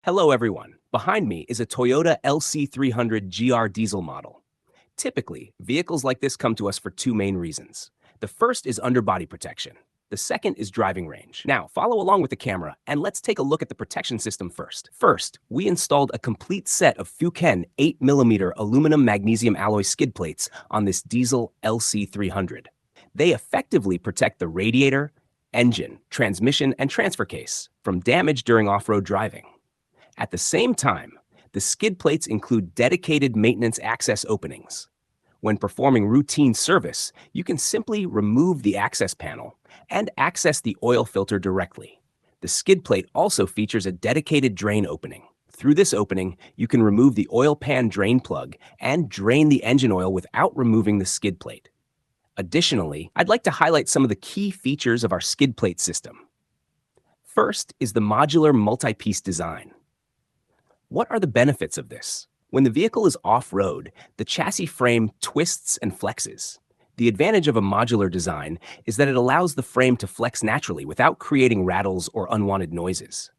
Hello everyone. Behind me is a Toyota LC300 GR diesel model. Typically, vehicles like this come to us for two main reasons. The first is underbody protection. The second is driving range. Now, follow along with the camera and let's take a look at the protection system first. First, we installed a complete set of Fuken 8mm aluminum magnesium alloy skid plates on this diesel LC300. They effectively protect the radiator, engine, transmission, and transfer case from damage during off-road driving. At the same time, the skid plates include dedicated maintenance access openings. When performing routine service, you can simply remove the access panel and access the oil filter directly. The skid plate also features a dedicated drain opening. Through this opening, you can remove the oil pan drain plug and drain the engine oil without removing the skid plate. Additionally, I'd like to highlight some of the key features of our skid plate system. First is the modular multi-piece design. What are the benefits of this? When the vehicle is off-road, the chassis frame twists and flexes. The advantage of a modular design is that it allows the frame to flex naturally without creating rattles or unwanted noises.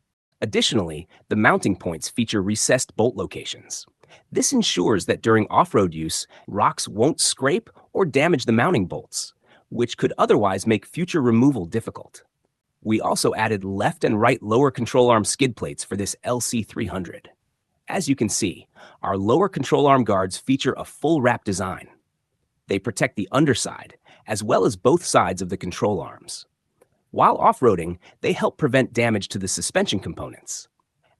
Additionally, the mounting points feature recessed bolt locations. This ensures that during off-road use, rocks won't scrape or damage the mounting bolts, which could otherwise make future removal difficult. We also added left and right lower control arm skid plates for this LC300. As you can see, our lower control arm guards feature a full wrap design. They protect the underside, as well as both sides of the control arms. While off-roading, they help prevent damage to the suspension components.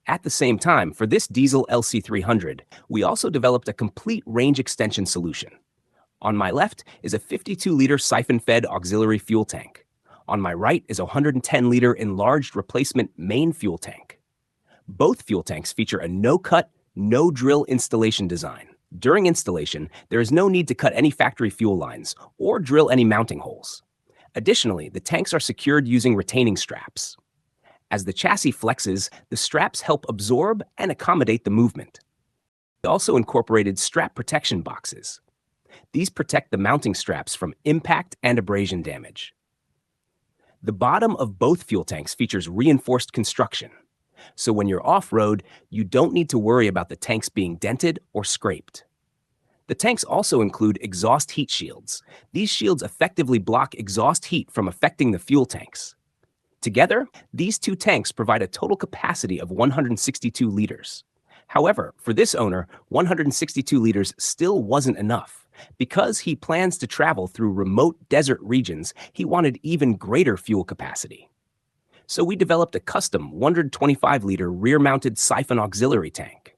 At the same time, for this diesel LC300, we also developed a complete range extension solution. On my left is a 52-liter siphon-fed auxiliary fuel tank. On my right is a 110-liter enlarged replacement main fuel tank. Both fuel tanks feature a no-cut, no-drill installation design. During installation, there is no need to cut any factory fuel lines or drill any mounting holes. Additionally, the tanks are secured using retaining straps. As the chassis flexes, the straps help absorb and accommodate the movement. We also incorporated strap protection boxes. These protect the mounting straps from impact and abrasion damage. The bottom of both fuel tanks features reinforced construction. So when you're off-road, you don't need to worry about the tanks being dented or scraped. The tanks also include exhaust heat shields. These shields effectively block exhaust heat from affecting the fuel tanks. Together, these two tanks provide a total capacity of 162 liters. However, for this owner, 162 liters still wasn't enough. Because he plans to travel through remote desert regions, he wanted even greater fuel capacity. So we developed a custom 125-liter rear-mounted siphon auxiliary tank.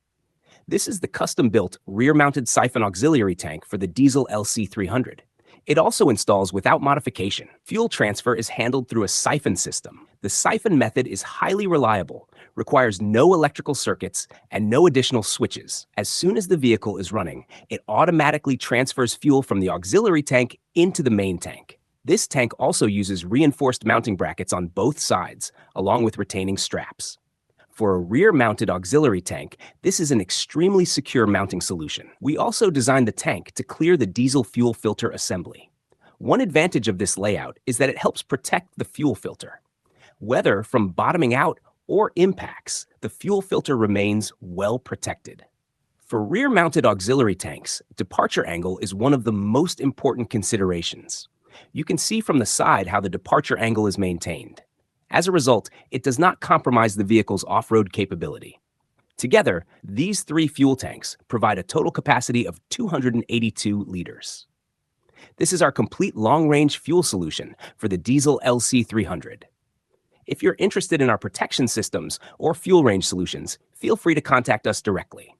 This is the custom-built rear-mounted siphon auxiliary tank for the diesel LC300. It also installs without modification. Fuel transfer is handled through a siphon system. The siphon method is highly reliable, requires no electrical circuits, and no additional switches. As soon as the vehicle is running, it automatically transfers fuel from the auxiliary tank into the main tank. This tank also uses reinforced mounting brackets on both sides, along with retaining straps. For a rear-mounted auxiliary tank, this is an extremely secure mounting solution. We also designed the tank to clear the diesel fuel filter assembly. One advantage of this layout is that it helps protect the fuel filter. Whether from bottoming out or impacts, the fuel filter remains well protected. For rear-mounted auxiliary tanks, departure angle is one of the most important considerations. You can see from the side how the departure angle is maintained. As a result, it does not compromise the vehicle's off-road capability. Together, these three fuel tanks provide a total capacity of 282 liters. This is our complete long-range fuel solution for the diesel LC300. If you're interested in our protection systems or fuel range solutions, feel free to contact us directly.